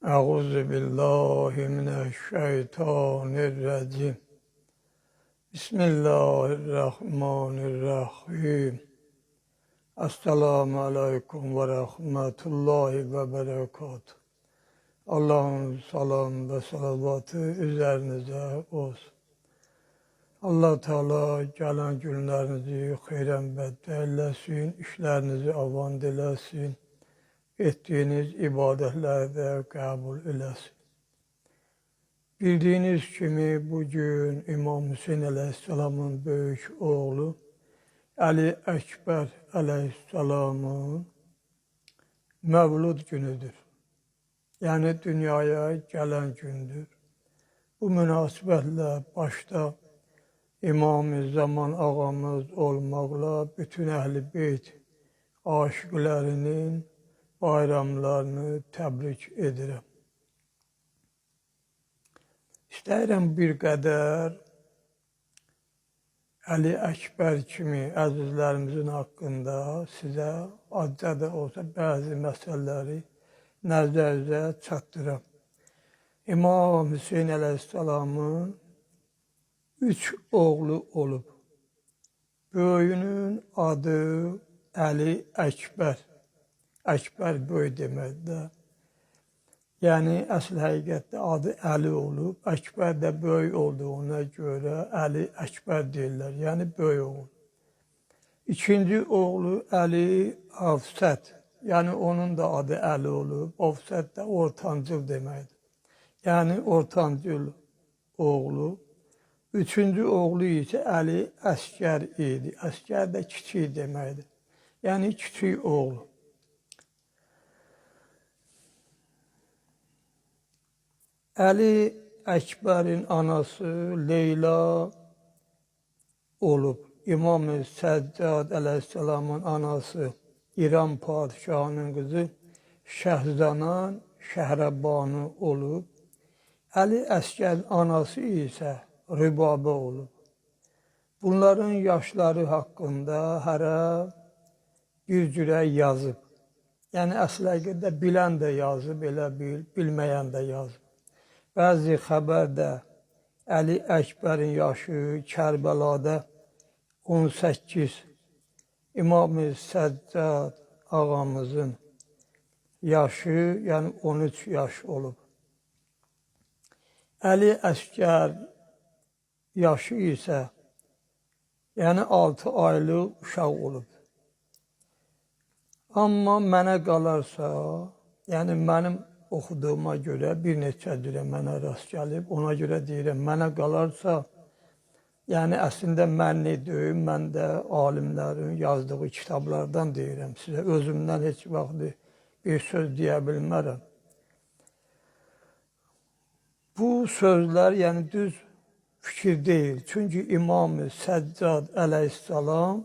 Euzu billahi mineşşeytanirracim. Bismillahirrahmanirrahim. Esselamu aleyküm ve rahmetullahi ve berekatuhu. Allah'ın salam ve salavatı üzerinize olsun. Allah Teala gelen günlerinizi hayrembette eylesin, işlerinizi avan dilesin, ettiğiniz ibadetlerde kabul eylesin. Bildiğiniz gibi bugün İmam Hüseyin Aleyhisselam'ın büyük oğlu Ali Ekber Aleyhisselam'ın mevlud günüdür. Yani dünyaya gelen gündür. Bu münasebetle başta İmam-ı Zaman ağamız olmakla bütün Ehl-i Beyt aşıklarının bayramlarını təbrik edirəm. İstəyirəm bir qədər Ali Ekber kimi əzizlərimizin haqqında sizə azca da olsa bəzi məsələləri nəzərinizə çatdırım. İmam Hüseyin Aleyhisselam'ın 3 oğlu olub. Böyüyünün adı Ali Ekber. Ekber böyük deməkdir. Yəni, əsl həqiqətdə adı Əli olub. Ekber də böyük olduğuna görə Əli Ekber deyirlər. Yəni, böyük oğul. İkinci oğlu Əli Afsət. Yəni, onun da adı Əli olub. Afsət də ortancıl deməkdir. Yəni, ortancıl oğlu. Üçüncü oğlu isə Əli Əskər idi. Əskər də kiçik deməkdir. Yəni, kiçik oğlu. Ali Ekber'in anası Leyla olub. İmam-ı Səccad Aleyhisselam'ın anası İran padişahının kızı Şəhzanan Şəhrəbanu olub. Ali Əskər'in anası isə Rübabə olub. Bunların yaşları haqqında hərə bir cürə yazıb. Yəni, əsl həqiqətdə bilən də yazıb, elə bil, bilməyən də yazıb. Bəzi xəbərdə Ali Ekber'in yaşı Kərbəlada 18, İmam-ı Səccad ağamızın yaşı, yəni 13 yaş olub. Ali Əskər yaşı isə, yəni 6 aylıq uşaq olub. Amma mənə qalarsa, yəni mənim oxuduğuma görə bir neçə cürə mənə rast gəlib, ona görə deyirəm, mənə qalarsa, yəni əslində mən ne deyim, mən də alimlərin yazdığı kitablardan deyirəm sizə, özümdən heç vaxt bir söz deyə bilmərəm. Bu sözlər, yəni düz fikir deyil, çünki İmam-ı Səccad Aleyhisselam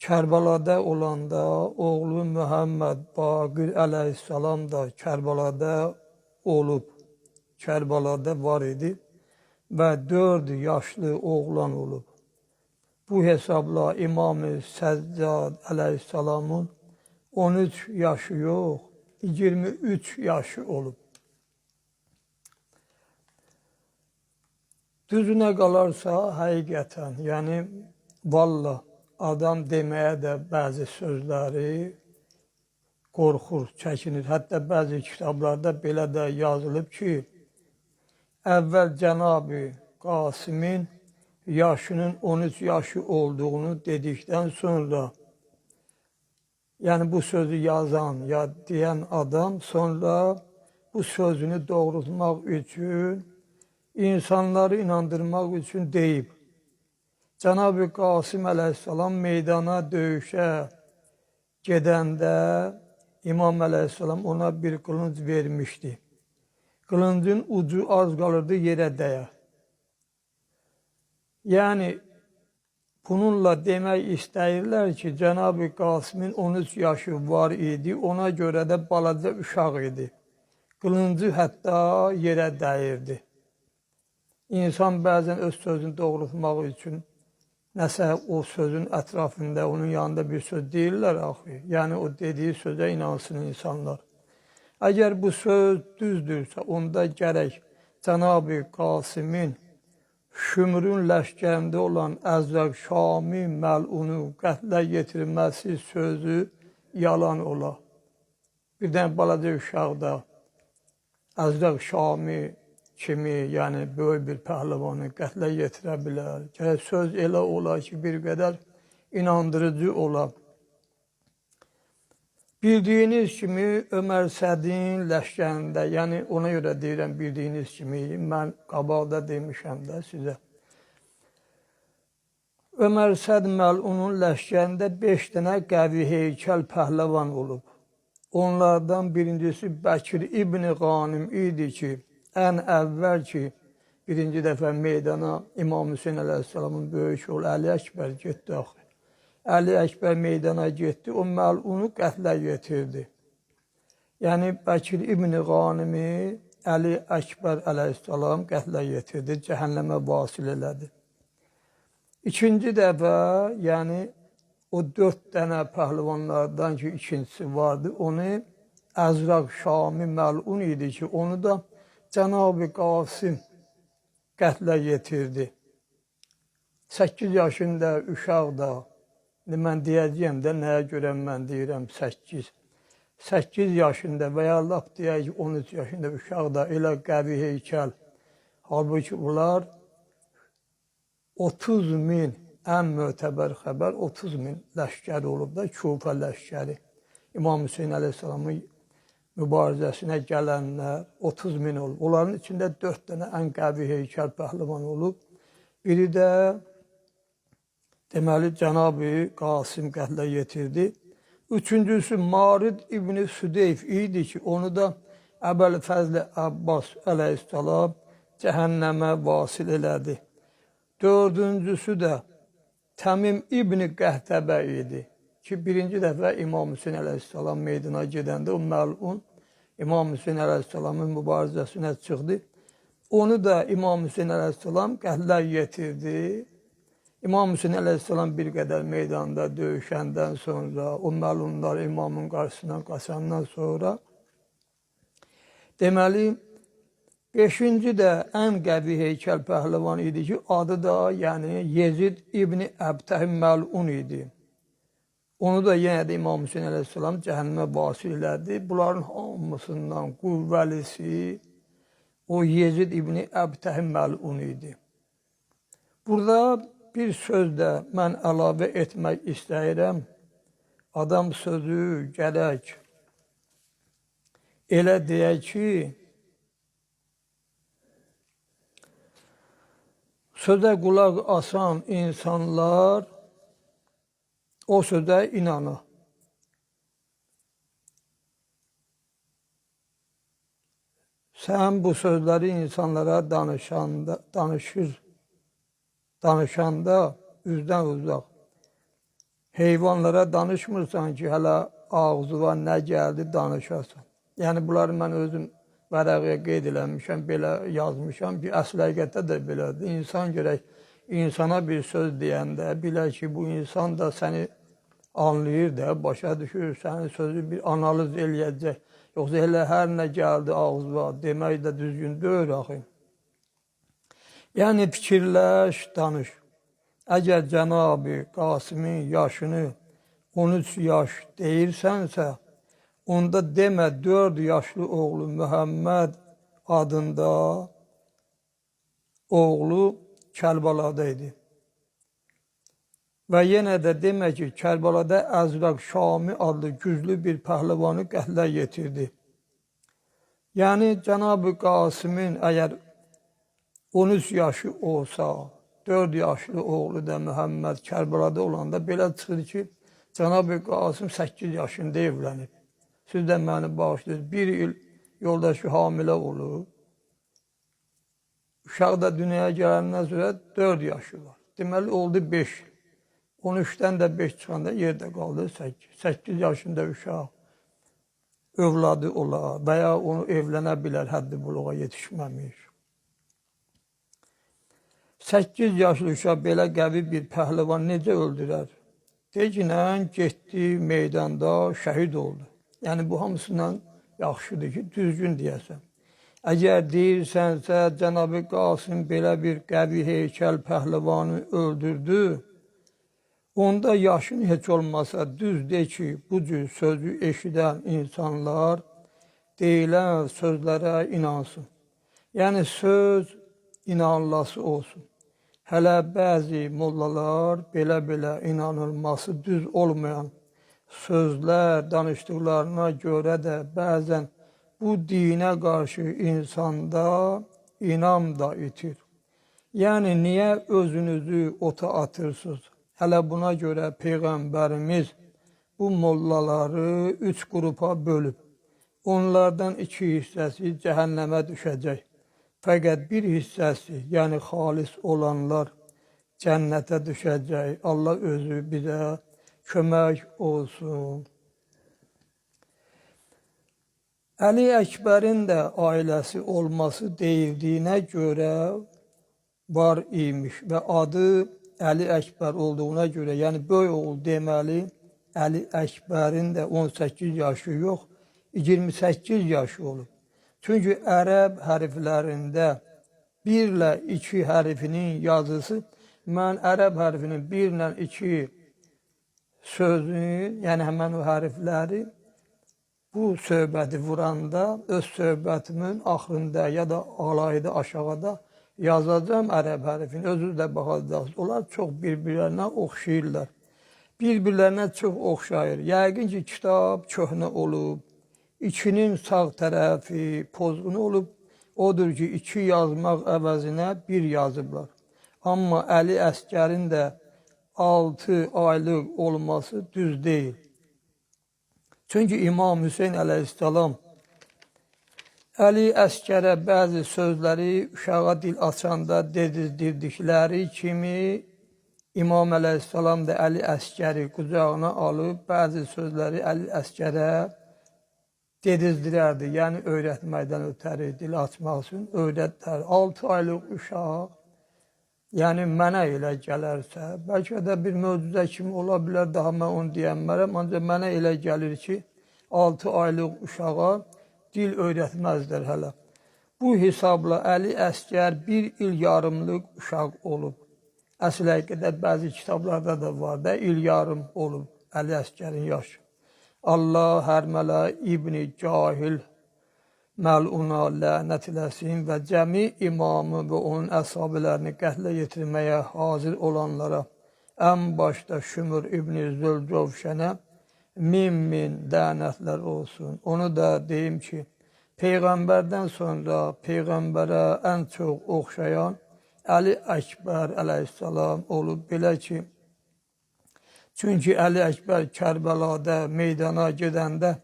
Kərbəlada olanda oğlu Muhammed Baqir Aleyhisselam da Kərbəlada olub, Kərbəlada var idi və 4 yaşlı oğlan olub. Bu hesabla İmam-ı Səccad Aleyhisselam'ın 13 yaşı yox, 23 yaşı olub. Düzünə qalarsa, həqiqətən, yəni vallah, adam deməyə də bəzi sözləri qorxur, çəkinir. Hətta bəzi kitablarda belə də yazılıb ki, əvvəl Cənab-ı Qasimin yaşının 13 yaşı olduğunu dedikdən sonra, yəni bu sözü yazan ya deyən adam sonra bu sözünü doğrultmaq üçün, insanları inandırmaq üçün deyib. Cənab-ı Qasim Aleyhisselam meydana döyüşə gedəndə İmam Aleyhisselam ona bir qılınc vermişdi. Qılıncın ucu az qalırdı yerə dəyə. Yəni, bununla demək istəyirlər ki, Cənab-ı Qasimin 13 yaşı var idi, ona görə də balaca uşaq idi. Qılıncı hətta yerə dəyirdi. İnsan bəzən öz sözünü doğrultmaq üçün nəsə o sözün ətrafında, onun yanında bir söz deyirlər axı. Yəni o dediyi sözə inansın insanlar. Əgər bu söz düzdürsə, onda gərək Cənab-ı Qasimin Şümrün ləşkərində olan Əzraq Şami məlunu qətlə yetirməsi sözü yalan ola. Bir dənə balaca uşaq da Əzraq Şami kimi, yəni böyük bir pəhləvanı qətlə yetirə bilər. Gərək söz elə ola ki, bir qədər inandırıcı ola. Bildiyiniz kimi Ömər Sədin ləşkərində, yəni ona görə deyirəm bildiyiniz kimi, mən qabaqda demişəm də sizə. Ömər Səd məlunun ləşkərində 5 dənə qəvi heykəl pəhləvan olub. Onlardan birincisi Bəkir İbn-i Qanim idi ki, ən əvvəl ki, birinci dəfə meydana İmam Hüseyin əleyhissalamın böyük oğlu Əli Əkbər getdi axı. Əli Əkbər meydana getdi, o məlunu qətlə yetirdi. Yəni, Bəkir İbn-i Qanimi Əli Əkbər əleyhissalam qətlə yetirdi, cəhənnəmə vasil elədi. İkinci dəfə, yəni, o 4 dənə pəhlivanlardan ki, ikincisi vardı, onu Əzraq Şami məlun idi ki, onu da Cənab-ı Qasim qətlə yetirdi. 8 yaşında uşaq da, mən deyəcəyəm də nəyə görə mən deyirəm 8. 8 yaşında və ya lap deyək ki, 13 yaşında uşaq da elə qəvi heykəl. Halbuki bunlar 30 min, ən mötəbər xəbər 30 min ləşkəri olub da, Kufa ləşkəri. İmam Hüseyin əleyhissalamın mübarizəsinə gələnlər 30 min olub. Onların içində 4 dənə ən qəvi heykəl pəhlivan olub. Biri də deməli, Cənab-ı Qasim qətlə yetirdi. Üçüncüsü Marid İbn-i Südeyf idi ki, onu da Əbəl-Fəzl Abbas əleyhissalam cəhənnəmə vasil elədi. Dördüncüsü də Təmim İbn-i Qəhtəbə idi ki, birinci dəfə İmam Hüseyin əleyhissalam meydana gedəndə o məlun İmam Hüseyin əleyhissalamın mübarizəsinə çıxdı. Onu da İmam Hüseyin əleyhissalam qətlə yetirdi. İmam Hüseyin əleyhissalam bir qədər meydanda döyüşəndən sonra, o məlunlar imamın qarşısından qaçandan sonra, deməli, 5-ci də ən qəvi heykəl pəhlivan idi ki, adı da yəni Yezid İbn-i Əbtəh məlun idi. Onu da yenə də İmam Hüseyin əleyhissalam cəhənnəmə vasil elədi. Bunların hamısından qüvvəlisi o Yezid İbn-i Əbtəh məlun idi. Burada bir söz də mən əlavə etmək istəyirəm. Adam sözü gərək elə deyək ki, sözə qulaq asan insanlar o sözə inanır. Sən bu sözləri insanlara danışanda üzdən uzaq. Heyvanlara danışmırsan ki, hələ ağzına nə gəldi danışasan. Yəni, bunları mən özüm vərəqəyə qeyd eləmişəm, belə yazmışam ki, əsl həqiqətdə də belədir. İnsan gərək insana bir söz deyəndə, bilə ki, bu insan da səni anlayır da, başa düşür, sənin sözü bir analiz eləyəcək. Yoxsa elə hər nə gəldi ağzına demək də düzgün deyil axı. Yəni, fikirləş, danış. Əgər Cənab-ı Qasimin yaşını 13 yaş deyirsənsə, onda demə 4 yaşlı oğlu Məhəmməd adında oğlu Kərbalada idi. Və yenə də demə ki, Kərbalada Əzraq Şami adlı güclü bir pəhlivanı qətlə yetirdi. Yəni, Cənab-ı Qasimin əgər 13 yaşı olsa, 4 yaşlı oğlu da Məhəmməd Kərbalada olanda belə çıxır ki, Cənab-ı Qasim 8 yaşında evlənib. Siz də məni bağışlayın, 1 il yoldaşı hamilə olub. Uşaq da dünyaya gələndən sonra 4 yaşı var. Deməli, oldu 5 il. 13-dən də 5 çıxanda yerdə qaldı 8. 8 yaşında uşaq övladı olar və ya onu evlənə bilər, həddi buluğa yetişməmiş. 8 yaşlı uşaq belə qəvi bir pəhlivan necə öldürər? Decinən getdi meydanda şəhid oldu. Yəni bu hamısından yaxşıdır ki, düzgün deyəsən. Əgər deyirsənsə, Cənab-ı Qasım belə bir qəvi heykəl pəhlivanı öldürdü, onda yaşın heç olmasa düzdür ki, bu cür sözü eşidən insanlar deyilən sözlərə inansın. Yəni söz inanılası olsun. Hələ bəzi mollalar belə inanılması düz olmayan sözlər danışdıqlarına görə də bəzən bu dinə qarşı insanda inam da itir. Yəni niyə özünüzü ota atırsınız? Hələ buna görə Peyğəmbərimiz bu mollaları 3 qrupa bölüb. Onlardan 2 hissəsi cəhənnəmə düşəcək. Fəqət bir hissəsi, yəni xalis olanlar cənnətə düşəcək. Allah özü bizə kömək olsun. Əli Əkbərin də ailəsi olması deyildiyinə görə var imiş və adı Əli Əkbər olduğuna görə, yəni böyük oğul deməli, Əli Əkbərin də 18 yaşı yox, 28 yaşı olub. Çünki ərəb hərflərində 1 ilə 2 hərfinin yazısı, mən ərəb hərfinin 1 ilə 2 sözünü, yəni həmən o hərfləri bu söhbəti vuranda öz söhbətimin axırında ya da alayda aşağıda yazacağım ərəb hərfini, özünüz də baxacaqsınız. Onlar çox bir-birlərinə oxşayırlar. Bir-birlərinə çox oxşayır. Yəqin ki, kitab köhnə olub. İkinin sağ tərəfi pozğun olub, odur ki, 2 yazmaq əvəzinə 1 yazıblar. Amma Əli Əsgərin də 6 aylıq olması düz deyil. Çünki İmam Hüseyin əleyhissalam Əli Əsgərə bəzi sözləri uşağa dil açanda dedizdirdikləri kimi İmam əleyhissalam da Əli Əsgəri qucağına alıb bəzi sözləri Əli Əsgərə dedizdirərdi, yəni öyrətməkdən ötəri, dil açmaq üçün öyrətlər. 6 aylıq uşaq, yəni mənə elə gələrsə, bəlkə də bir möcüzə kimi ola bilər, daha mən onu deyənmərəm, ancaq mənə elə gəlir ki, 6 aylıq uşağa dil öyrətməzlər hələ. Bu hesabla Əli Əsgər 1 il yarımlıq uşaq olub. Əsl həqiqətdə bəzi kitablarda da var da, il yarım olub Əli Əsgərin yaşı. Allah hər mələ İbni Cahil məluna lənət eləsin və cəmi imamı və onun əshabilərini qətlə yetirməyə hazır olanlara, ən başda Şümür İbni Zülcövşənə min lənətlər olsun. Onu da deyim ki, Peyğəmbərdən sonra Peyğəmbərə ən çox oxşayan Əli Əkbər əleyhissalam olub. Belə ki, çünki Əli Əkbər Kərbəlada meydana gedəndə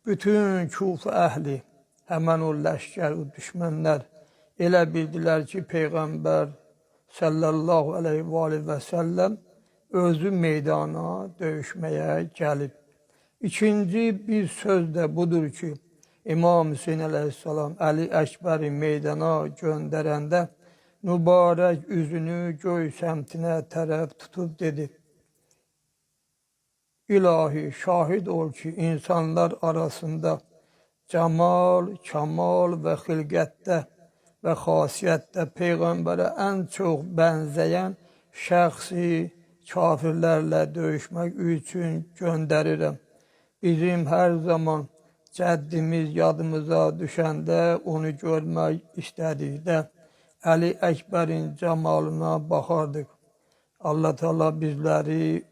bütün Kufə əhli, həmən o ləşkər, o düşmənlər elə bildilər ki, Peyğəmbər sallallahu aleyhi və səlləm özü meydana döyüşməyə gəlib. İkinci bir söz də budur ki, İmam Hüseyin əleyhissalam Əli Əkbəri meydana göndərəndə mübarək üzünü göy səmtinə tərəf tutub dedi: İlahi, şahid ol ki, insanlar arasında cəmal, kamal və xilqətdə və xasiyyətdə Peyğəmbərə ən çox bənzəyən şəxsi kafirlərlə döyüşmək üçün göndərirəm. Bizim hər zaman cəddimiz yadımıza düşəndə onu görmək istədikdə Əli Əkbərin camalına baxardıq. Allah Teala bizləri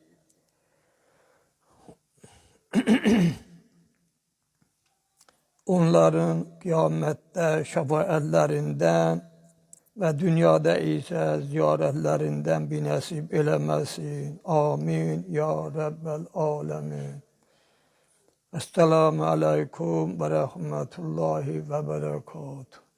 onların qiyamətdə şəfaətlərindən və dünyada isə ziyarətlərindən binəsib eləməsin. Amin. Ya Rəbbəl aləmin. Əssəlamu aleykum və rəhmətullahi və bərəkatuhu.